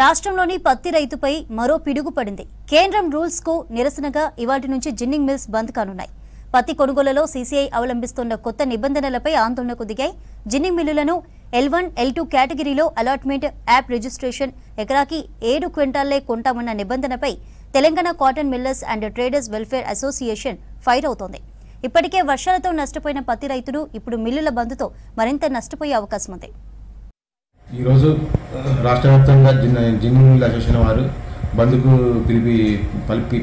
రాష్ట్రంలోని పత్తి రైతుపై మరో పిడుగు పడింది. కేంద్రం రూల్స్ కు నిరసనగా ఇవాటి నుంచి జిన్నింగ్ మిల్స్ బంద్ కానున్నాయి. పత్తి కొనుగోలులో సీసీఐ అవలంబిస్తున్న కొత్త నిబంధనలపై ఆందోళనకు దిగాయి. జిన్నింగ్ మిల్లులను L1, L2 కేటగిరీలో అలాట్మెంట్ యాప్ రిజిస్ట్రేషన్ ఎకరాకి 7 క్వింటాల్లే కొంటామన్న నిబంధనపై Telangana cotton millers and traders welfare association fire అవుతోంది. ఇప్పటికే వర్షాలతో నష్టపోయిన పత్తి రైతులు ఇప్పుడు మిల్లుల బంద్తో మరింత నష్టపోయే అవకాశం ఉంది. ఈరోజు రాష్ట్ర వ్యాప్తంగా జిన్నింగ్ మిల్ అసోసియేషన్ వారు బంద్కు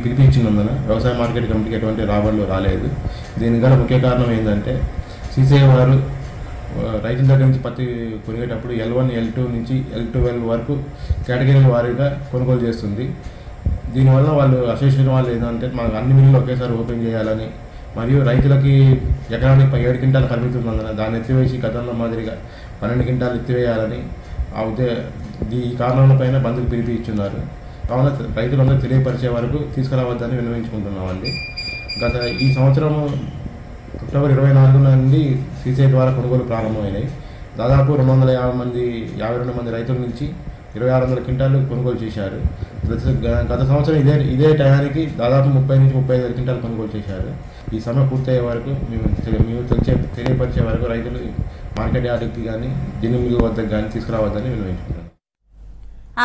పిలిపించినందున వ్యవసాయ మార్కెట్ కమిటీకి ఎటువంటి రాబడులు రాలేదు. దీనికి గల ముఖ్య కారణం ఏంటంటే సీసీఐ వారు రైతుల దగ్గర నుంచి పత్తి కొనేటప్పుడు L1, L2 నుంచి L12 వరకు కేటగిరీల వారీగా కొనుగోలు చేస్తుంది. దీనివల్ల వాళ్ళు అసోసియేషన్ వాళ్ళు ఏంటంటే మాకు అన్ని మిల్లులు ఒకేసారి ఓపెన్ చేయాలని మరియు రైతులకి ఎకరానికి 7 క్వింటాలు పరిమితి ఉన్నందున దాన్ని ఎత్తివేసి గతంలో మాదిరిగా 12 క్వింటాలు ఎత్తివేయాలని ఈ కారణాలపైన బంద్కు పిలిపించున్నారు. కావున రైతులందరూ తెలియపరిచే వరకు తీసుకురావద్దని విన్నవించుకుంటున్నామండి. ఈ సంవత్సరం అక్టోబర్ 24 నుండి సీసీఐ ద్వారా కొనుగోలు ప్రారంభమైనాయి. దాదాపు 252 మంది రైతుల నుంచి 2600 క్వింటాలు కొనుగోలు చేశారు. గత సంవత్సరం ఇదే టయానికి దాదాపు 30 నుంచి 35 క్వింటాలు కొనుగోలు చేశారు. ఈ సమయం పూర్తయ్యే వరకు మేము తెలియపరిచే వరకు రైతులు మార్కెట్ యార్డుకి కానీ జిన్నింగ్ మిల్లు వద్దకు కానీ తీసుకురావద్దని విన్నవించుకుంటున్నాను.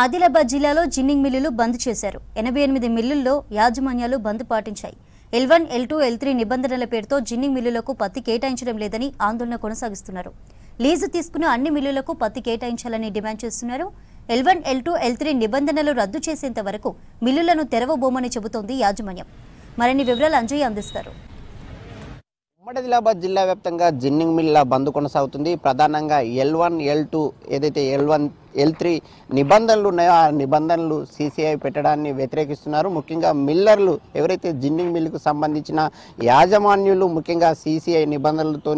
ఆదిలాబాద్ జిల్లాలో జిన్నింగ్ మిల్లులు బంద్ చేశారు. 88 మిల్లుల్లో యాజమాన్యాలు బంద్ పాటించాయి. L1, L2, L3 నిబంధనల పేరుతో జిన్నింగ్ మిల్లులకు పత్తి కేటాయించడం లేదని ఆందోళన కొనసాగిస్తున్నారు. లీజు తీసుకున్న అన్ని మిల్లులకు పత్తి కేటాయించాలని డిమాండ్ చేస్తున్నారు. L1, L2, L3 నిబంధనలు రద్దు చేసేంత వరకు మిల్లులను తెరవబోమని చెబుతోంది యాజమాన్యం. మరిన్ని వివరాలు అంజయ్య అందిస్తారు. ఉమ్మడి ఆదిలాబాద్ జిల్లా వ్యాప్తంగా జిన్నింగ్ మిల్ల బంద్ కొనసాగుతుంది. ప్రధానంగా L1, L2 ఏదైతే L1, L3 నిబంధనలు ఉన్నాయో ఆ నిబంధనలు సీసీఐ పెట్టడాన్ని వ్యతిరేకిస్తున్నారు. ముఖ్యంగా మిల్లర్లు ఎవరైతే జిన్నింగ్ మిల్లుకు సంబంధించిన యాజమాన్యులు ముఖ్యంగా సీసీఐ నిబంధనలతో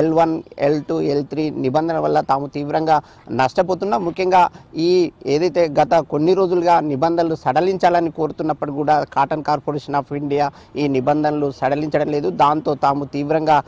L1, L2, L3 నిబంధనల వల్ల తాము తీవ్రంగా నష్టపోతున్నాం. ముఖ్యంగా ఈ ఏదైతే గత కొన్ని రోజులుగా నిబంధనలు సడలించాలని కోరుతున్నప్పుడు కూడా కాటన్ కార్పొరేషన్ ఆఫ్ ఇండియా ఈ నిబంధనలు సడలించడం లేదు. దాంతో తాము తీవ్రంగా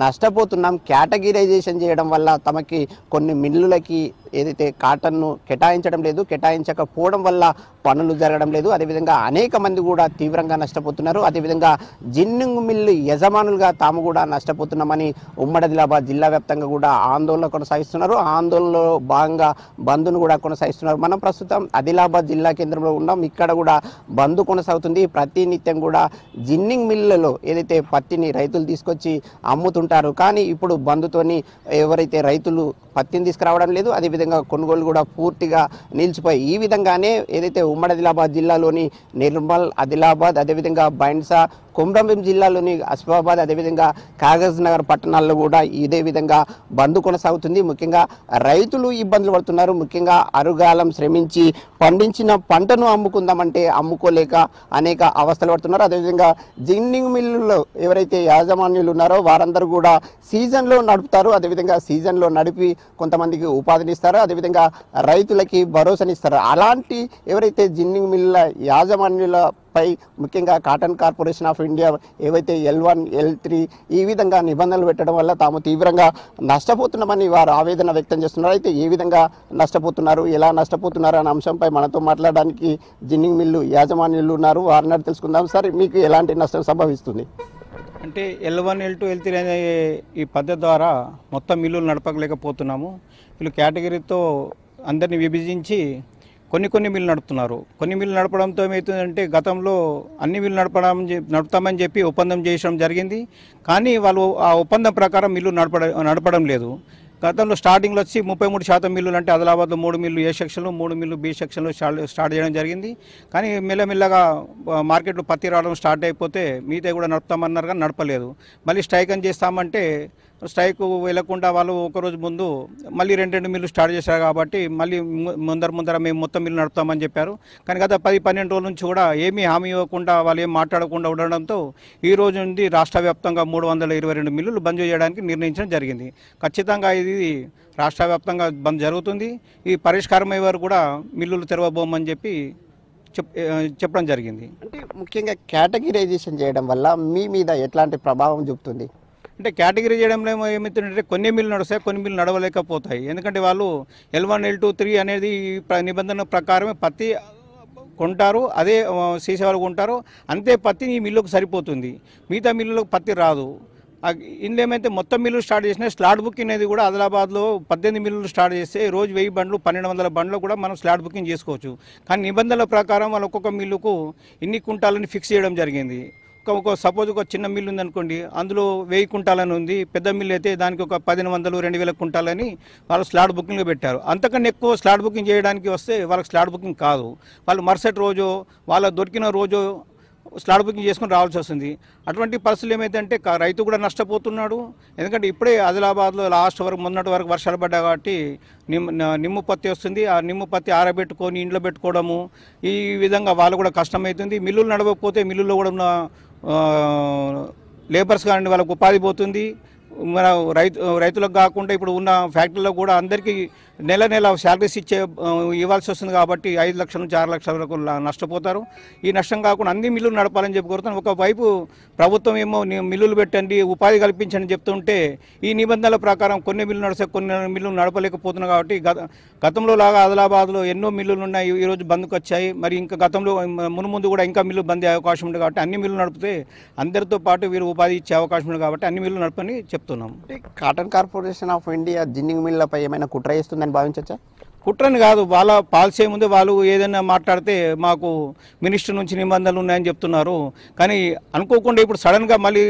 నష్టపోతున్నాం. కేటగిరైజేషన్ చేయడం వల్ల తమకి కొన్ని మిల్లులకి ఏదైతే కాటన్ను కేటాయించడం లేదు, కేటాయించకపోవడం వల్ల పనులు జరగడం లేదు. అదేవిధంగా అనేక మంది కూడా తీవ్రంగా నష్టపోతున్నారు. అదేవిధంగా జిన్నింగ్ మిల్లు యజమానులుగా తాము కూడా నష్టపోతున్నామని ఉమ్మడి ఆదిలాబాద్ జిల్లా వ్యాప్తంగా కూడా ఆందోళన కొనసాగిస్తున్నారు. ఆందోళనలో భాగంగా బంద్ను కూడా కొనసాగిస్తున్నారు. మనం ప్రస్తుతం ఆదిలాబాద్ జిల్లా కేంద్రంలో ఉన్నాం. ఇక్కడ కూడా బంద్ కొనసాగుతుంది. ప్రతి నిత్యం కూడా జిన్నింగ్ మిల్లులో ఏదైతే పత్తిని రైతులు తీసుకొచ్చి అమ్ముతుంటారు, కానీ ఇప్పుడు బంద్తోని ఎవరైతే రైతులు పత్తిని తీసుకురావడం లేదు, అదేవిధంగా కొనుగోలు కూడా పూర్తిగా నిలిచిపోయి ఈ విధంగానే ఏదైతే ఉమ్మడి ఆదిలాబాద్ జిల్లాలోని నిర్మల్, ఆదిలాబాద్, అదేవిధంగా బైండ్సా, కొమరంభీం జిల్లాలోని అసిఫాబాద్, అదేవిధంగా కాగజ్ నగర్ పట్టణాల్లో కూడా ఇదే విధంగా బంద్ కొనసాగుతుంది. ముఖ్యంగా రైతులు ఇబ్బందులు పడుతున్నారు. ముఖ్యంగా అరుగాలం శ్రమించి పండించిన పంటను అమ్ముకుందామంటే అమ్ముకోలేక అనేక అవస్థలు పడుతున్నారు. అదేవిధంగా జిన్నింగ్ మిల్లుల్లో ఎవరైతే యాజమాన్యులు ఉన్నారో వారందరూ కూడా సీజన్లో నడుపుతారు. అదేవిధంగా సీజన్లో నడిపి కొంతమందికి ఉపాధినిస్తారు, అదేవిధంగా రైతులకి భరోసానిస్తారు. అలాంటి ఎవరైతే జిన్నింగ్ మిల్ల యాజమాన్యులపై ముఖ్యంగా కాటన్ కార్పొరేషన్ ఆఫ్ ఇండియా ఏవైతే L1, L3 ఈ విధంగా నిబంధనలు పెట్టడం వల్ల తాము తీవ్రంగా నష్టపోతున్నామని వారు ఆవేదన వ్యక్తం చేస్తున్నారు. అయితే ఏ విధంగా నష్టపోతున్నారు, ఎలా నష్టపోతున్నారు అనే అంశంపై మనతో మాట్లాడడానికి జిన్నింగ్ మిల్లు యాజమాన్యులు ఉన్నారు. వారిని తెలుసుకుందాం. సార్, మీకు ఎలాంటి నష్టం సంభవిస్తుంది? అంటే L1, L2, L3 అనే ఈ పద్ధతి ద్వారా మొత్తం మిల్లులు నడపలేకపోతున్నాము. వీళ్ళు కేటగిరీతో అందరినీ విభజించి కొన్ని మిల్లు నడుపుతున్నారు. కొన్ని మిల్లు నడపడంతో ఏమవుతుందంటే గతంలో అన్ని మిల్లు నడుపుతామని చెప్పి ఒప్పందం చేయడం జరిగింది. కానీ వాళ్ళు ఆ ఒప్పందం ప్రకారం మిల్లు నడపడం లేదు. గతంలో స్టార్టింగ్లో వచ్చి 33% మిల్లులు అంటే ఆదిలాబాద్లో 3 మిల్లు ఏ సెక్షన్లో, 3 మిల్లు బి సెక్షన్లో స్టార్ట్ చేయడం జరిగింది. కానీ మెల్లమెల్లగా మార్కెట్లో పత్తి రావడం స్టార్ట్ అయిపోతే మిగతా కూడా నడుపుతామన్నారు, కానీ నడపలేదు. మళ్ళీ స్ట్రైక్ అని చేస్తామంటే స్ట్రైక్ వెళ్లకుండా వాళ్ళు ఒకరోజు ముందు మళ్ళీ 2 మిల్లు స్టార్ట్ చేశారు. కాబట్టి మళ్ళీ ముందర మేము మొత్తం మిల్లు నడుపుతామని చెప్పారు. కానీ గత 10-12 రోజుల నుంచి కూడా ఏమీ హామీ ఇవ్వకుండా వాళ్ళు ఏం మాట్లాడకుండా ఉండడంతో ఈ రోజు నుండి రాష్ట్ర వ్యాప్తంగా 322 మిల్లులు బంద్ చేయడానికి నిర్ణయించడం జరిగింది. ఖచ్చితంగా ఇది రాష్ట్ర వ్యాప్తంగా బంద్ జరుగుతుంది. ఈ పరిష్కారం అయ్యే వరకు కూడా మిల్లులు తెరవబోమని చెప్పి చెప్పడం జరిగింది. అంటే ముఖ్యంగా కేటగిరైజేషన్ చేయడం వల్ల మీ మీద ఎట్లాంటి ప్రభావం చూపుతుంది? అంటే కేటగిరీ చేయడంలో ఏమవుతుందంటే కొన్ని మిల్లు నడుస్తాయి, కొన్ని మిల్లు నడవలేకపోతాయి. ఎందుకంటే వాళ్ళు L1, L2, 3 అనేది నిబంధన ప్రకారమే పత్తి కొంటారు, అదే సీసీ వాళ్ళు కొంటారు, అంతే పత్తి ఈ మిల్లుకు సరిపోతుంది. మిగతా మిల్లులకు పత్తి రాదు. ఇందులో ఏమైతే మొత్తం మిల్లు స్టార్ట్ చేసినా స్లాట్ బుకింగ్ అనేది కూడా ఆదిలాబాద్లో 18 మిల్లులు స్టార్ట్ చేస్తే రోజు 1000 బండ్లు 1200 బండ్లు కూడా మనం స్లాట్ బుకింగ్ చేసుకోవచ్చు. కానీ నిబంధనల ప్రకారం వాళ్ళు ఒక్కొక్క మిల్లుకు ఇన్ని కుంటాలని ఫిక్స్ చేయడం జరిగింది. సపోజ్ ఒక చిన్న మిల్లు ఉందనుకోండి, అందులో 1000 కుంటాలని ఉంది. పెద్ద మిల్లు అయితే దానికి ఒక 1500, 2000 కుంటాలని వాళ్ళు స్లాట్ బుకింగ్లో పెట్టారు. అంతకన్నా ఎక్కువ స్లాట్ బుకింగ్ చేయడానికి వస్తే వాళ్ళకి స్లాట్ బుకింగ్ కాదు. వాళ్ళు మరుసటి రోజు వాళ్ళ దొరికిన రోజు స్లాట్ బుకింగ్ చేసుకుని రావాల్సి వస్తుంది. అటువంటి పరిస్థితులు ఏమైతే రైతు కూడా నష్టపోతున్నాడు. ఎందుకంటే ఇప్పుడే ఆదిలాబాద్లో లాస్ట్ వరకు మొన్నటి వరకు వర్షాలు పడ్డా కాబట్టి నిమ్ము పత్తి వస్తుంది. ఆ నిమ్ము పత్తి ఆరబెట్టుకొని ఇంట్లో పెట్టుకోవడము, ఈ విధంగా వాళ్ళు కూడా కష్టమవుతుంది. మిల్లులు నడవకపోతే మిల్లుల్లో కూడా ఉన్న లేబర్స్ కానీ వాళ్ళకు ఉపాధి పోతుంది. మన రైతులకు కాకుండా ఇప్పుడు ఉన్న ఫ్యాక్టరీలో కూడా అందరికీ నెల శాలరీస్ ఇవ్వాల్సి వస్తుంది. కాబట్టి 5 లక్షల నుంచి 6 లక్షల వరకు నష్టపోతారు. ఈ నష్టం కాకుండా అన్ని మిల్లులు నడపాలని చెప్పి కోరుతాను. ఒకవైపు ప్రభుత్వం ఏమో మిల్లులు పెట్టండి, ఉపాధి కల్పించండి చెప్తుంటే, ఈ నిబంధనల ప్రకారం కొన్ని మిల్లులు నడిస్తే కొన్ని మిల్లులు నడపలేకపోతున్నాయి. కాబట్టి గతంలో లాగా ఆదిలాబాద్లో ఎన్నో మిల్లులు ఉన్నాయి, ఈరోజు బంద్కు వచ్చాయి. మరి ఇంకా గతంలో మునుముందు కూడా ఇంకా మిల్లు బంద్ అయ్యే అవకాశం ఉంది. కాబట్టి అన్ని మిల్లులు నడిపితే అందరితో పాటు వీరు ఉపాధి ఇచ్చే అవకాశం ఉంది. కాబట్టి అన్ని మిల్లులు నడపని చెప్తున్నాం. Cotton corporation of India ginning మిల్లపై ఏమైనా కుట్ర చేస్తుందని భావించవచ్చా? కుట్రని కాదు, వాళ్ళ పాలసీ ముందే వాళ్ళు ఏదైనా మాట్లాడితే మాకు మినిస్టర్ నుంచి నిబంధనలు ఉన్నాయని చెప్తున్నారు. కానీ అనుకోకుండా ఇప్పుడు సడన్గా మళ్ళీ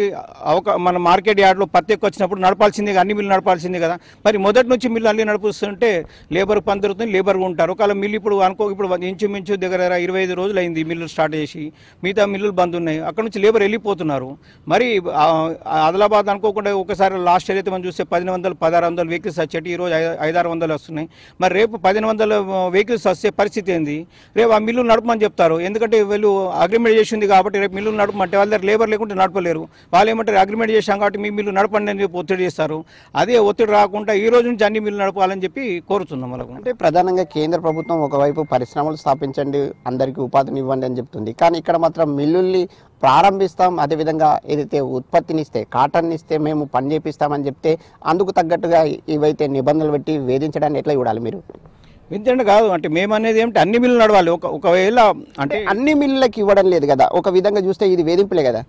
మన మార్కెట్ యార్డ్లో పత్తి ఎక్కువ వచ్చినప్పుడు నడపాల్సిందే, అన్ని మిల్లు నడపాల్సిందే కదా. మరి మొదటి నుంచి మిల్లు అన్ని నడిపిస్తుంటే లేబర్ పని దొరుకుతుంది, లేబర్గా ఉంటారు. ఒకవేళ మిల్లు ఇప్పుడు ఇప్పుడు ఇంచుమించు దగ్గర 25 రోజులు అయింది మిల్లు స్టార్ట్ చేసి, మిగతా మిల్లులు బంద్ ఉన్నాయి. అక్కడ నుంచి లేబర్ వెళ్ళిపోతున్నారు. మరి ఆదిలాబాద్ అనుకోకుండా ఒకసారి లాస్ట్ ఇయర్ అయితే మనం చూస్తే 1500, 1600 వెహికల్స్ వచ్చేటి, ఈరోజు 500-600 వస్తున్నాయి. మరి రేపు 1500 వెహికల్స్ వస్తే పరిస్థితి ఏంది? రేపు ఆ మిల్లు నడపమని చెప్తారు. ఎందుకంటే వీళ్ళు అగ్రిమెంట్ చేసింది కాబట్టి రేపు మిల్లు నడపమంటే వాళ్ళ దగ్గర లేబర్ లేకుంటే నడపలేరు. వాళ్ళు ఏమంటారు, అగ్రిమెంట్ చేశాం కాబట్టి మీ మిల్లు నడపండి అని చెప్పి ఒత్తిడి చేస్తారు. అదే ఒత్తిడి రాకుండా ఈ రోజు నుంచి అన్ని మిల్లు నడపాలని చెప్పి కోరుతున్నాం. మనకు అంటే ప్రధానంగా కేంద్ర ప్రభుత్వం ఒకవైపు పరిశ్రమలు స్థాపించండి, అందరికీ ఉపాధిని ఇవ్వండి అని చెప్తుంది. కానీ ఇక్కడ మాత్రం మిల్లుల్ని ప్రారంభిస్తాం, అదేవిధంగా ఏదైతే ఉత్పత్తిని ఇస్తే కాటన్ ఇస్తే మేము పని చేపిస్తామని చెప్తే అందుకు తగ్గట్టుగా ఇవైతే నిబంధనలు పెట్టి వేధించడాన్ని ఎట్లా చూడాలి మీరు? వింతండి కాదు, అంటే మేము అనేది ఏమిటి అన్ని మిల్లు నడవాలి. ఒకవేళ అంటే అన్ని మిల్లులకు ఇవ్వడం లేదు కదా, ఒక విధంగా చూస్తే ఇది వేధింపులే కదా.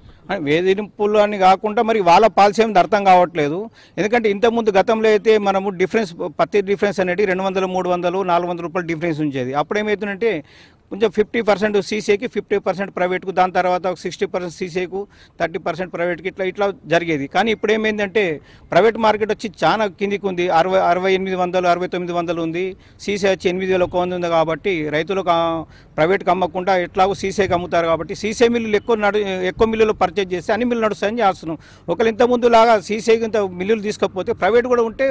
వేధింపులు అని కాకుండా మరి వాళ్ళ పాలసీ ఏమి అర్థం కావట్లేదు. ఎందుకంటే ఇంతకుముందు గతంలో అయితే మనము డిఫరెన్స్ పత్తి డిఫరెన్స్ అనేది 200, 300, 400 రూపాయలు డిఫరెన్స్ ఉంచేది. అప్పుడు ఏమవుతుందంటే కొంచెం 50% సీసీకి, 50% ప్రైవేట్కు, దాని తర్వాత 60% సీసీకు, 30% ప్రైవేట్కి, ఇట్లా జరిగేది. కానీ ఇప్పుడు ఏమైందంటే ప్రైవేట్ మార్కెట్ వచ్చి చాలా కిందికి ఉంది. 6800, 6900 ఉంది. సీసీ వచ్చి 8100 ఉంది. కాబట్టి రైతులకు ప్రైవేట్కి అమ్మకుండా ఎట్లాగో సీసీకి అమ్ముతారు. కాబట్టి సీసీ మిల్లులు ఎక్కువ మిల్లులు పర్చేజ్ చేస్తే అన్ని మిల్లులు నడుస్తాయని చేస్తున్నాం. ఒకవేళ ఇంతకుముందు లాగా సీసీకి ఇంత మిల్లులు తీసుకపోతే ప్రైవేట్ కూడా ఉంటే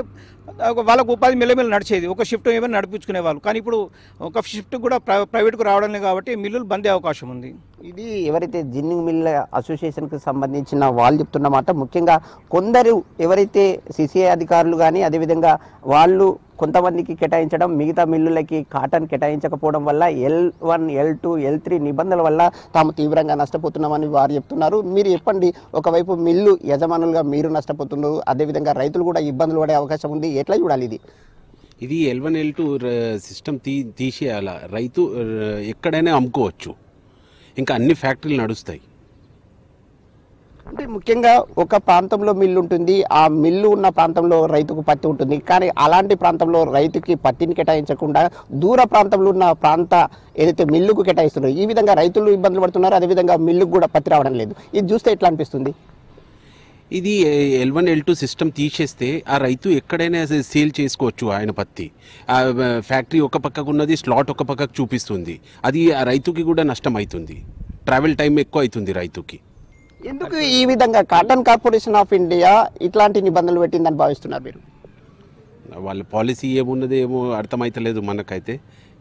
వాళ్ళకు ఉపాధి మెల్లమెల్ల నడిచేది. ఒక షిఫ్ట్ ఏమైనా నడిపించుకునే వాళ్ళు. కానీ ఇప్పుడు ఒక షిఫ్ట్ కూడా ప్రైవేట్కు రావడం లేదు. కాబట్టి మిల్లులు బంద్ అయ్యే అవకాశం ఉంది. ఇది ఎవరైతే జిన్నింగ్ మిల్ అసోసియేషన్కి సంబంధించిన వాళ్ళు చెప్తున్నమాట. ముఖ్యంగా కొందరు ఎవరైతే సిసిఐ అధికారులు కానీ అదేవిధంగా వాళ్ళు కొంతమందికి కేటాయించడం, మిగతా మిల్లులకి కాటన్ కేటాయించకపోవడం వల్ల L1, L2, L3 నిబంధనల వల్ల తాము తీవ్రంగా నష్టపోతున్నామని వారు చెప్తున్నారు. మీరు చెప్పండి, ఒకవైపు మిల్లు యజమానులుగా మీరు నష్టపోతున్నారు, అదేవిధంగా రైతులు కూడా ఇబ్బందులు పడే అవకాశం ఉంది. ఎట్లా చూడాలి ఇది? ఇది L1, L2 సిస్టమ్ తీసేయాల. రైతు ఎక్కడైనా అమ్ముకోవచ్చు, ఇంకా అన్ని ఫ్యాక్టరీలు నడుస్తాయి. అంటే ముఖ్యంగా ఒక ప్రాంతంలో మిల్లు ఉంటుంది, ఆ మిల్లు ఉన్న ప్రాంతంలో రైతుకు పత్తి ఉంటుంది. కానీ అలాంటి ప్రాంతంలో రైతుకి పత్తిని కేటాయించకుండా దూర ప్రాంతంలో ఉన్న ప్రాంత ఏదైతే మిల్లుకు కేటాయిస్తున్నారు, ఈ విధంగా రైతులు ఇబ్బందులు పడుతున్నారు. అదేవిధంగా మిల్లుకు కూడా పత్తి రావడం లేదు. ఇది చూస్తే ఎట్లా అనిపిస్తుంది? ఇది L1, L2 సిస్టమ్ తీసేస్తే ఆ రైతు ఎక్కడైనా సేల్ చేసుకోవచ్చు ఆయన పత్తి. ఆ ఫ్యాక్టరీ ఒక పక్కకు ఉన్నది, స్లాట్ ఒక పక్కకు చూపిస్తుంది. అది ఆ రైతుకి కూడా నష్టం అవుతుంది, ట్రావెల్ టైం ఎక్కువ అవుతుంది రైతుకి. ఎందుకు ఈ విధంగా కాటన్ కార్పొరేషన్ ఆఫ్ ఇండియా ఇట్లాంటి నిబంధనలు పెట్టిందని భావిస్తున్నారు మీరు? వాళ్ళ పాలసీ ఏమున్నది ఏమో అర్థమవుతలేదు మనకైతే.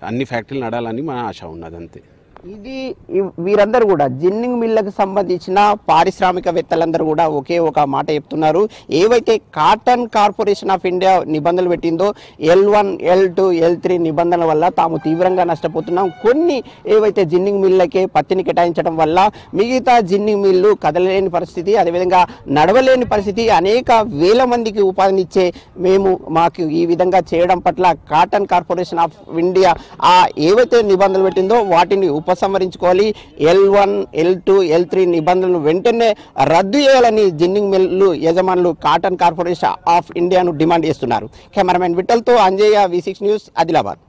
అన్ని ఫ్యాక్టరీలు నడాలని మన ఆశ ఉన్నది అంతే. వీరందరూ కూడా జిన్నింగ్ మిల్లకు సంబంధించిన పారిశ్రామికవేత్తలందరూ కూడా ఒకే ఒక మాట చెప్తున్నారు. ఏవైతే కాటన్ కార్పొరేషన్ ఆఫ్ ఇండియా నిబంధనలు పెట్టిందో L1, L2, L3 నిబంధనల వల్ల తాము తీవ్రంగా నష్టపోతున్నాం. కొన్ని ఏవైతే జిన్నింగ్ మిల్లకే పత్తిని కేటాయించడం వల్ల మిగతా జిన్నింగ్ మిల్లు కదలలేని పరిస్థితి, అదేవిధంగా నడవలేని పరిస్థితి, అనేక వేల మందికి ఉపాధినిచ్చే మాకు ఈ విధంగా చేయడం పట్ల కాటన్ కార్పొరేషన్ ఆఫ్ ఇండియా ఏవైతే నిబంధనలు పెట్టిందో వాటిని ఉపసంహరించుకోవాలి. L1, L2, L3 నిబంధనలు వెంటనే రద్దు చేయాలని జిన్నింగ్ మిల్లు యజమానులు కాటన్ కార్పొరేషన్ ఆఫ్ ఇండియాను డిమాండ్ చేస్తున్నారు. కెమెరామెన్ విఠల్తో అంజయ్య, V6 న్యూస్, ఆదిలాబాద్.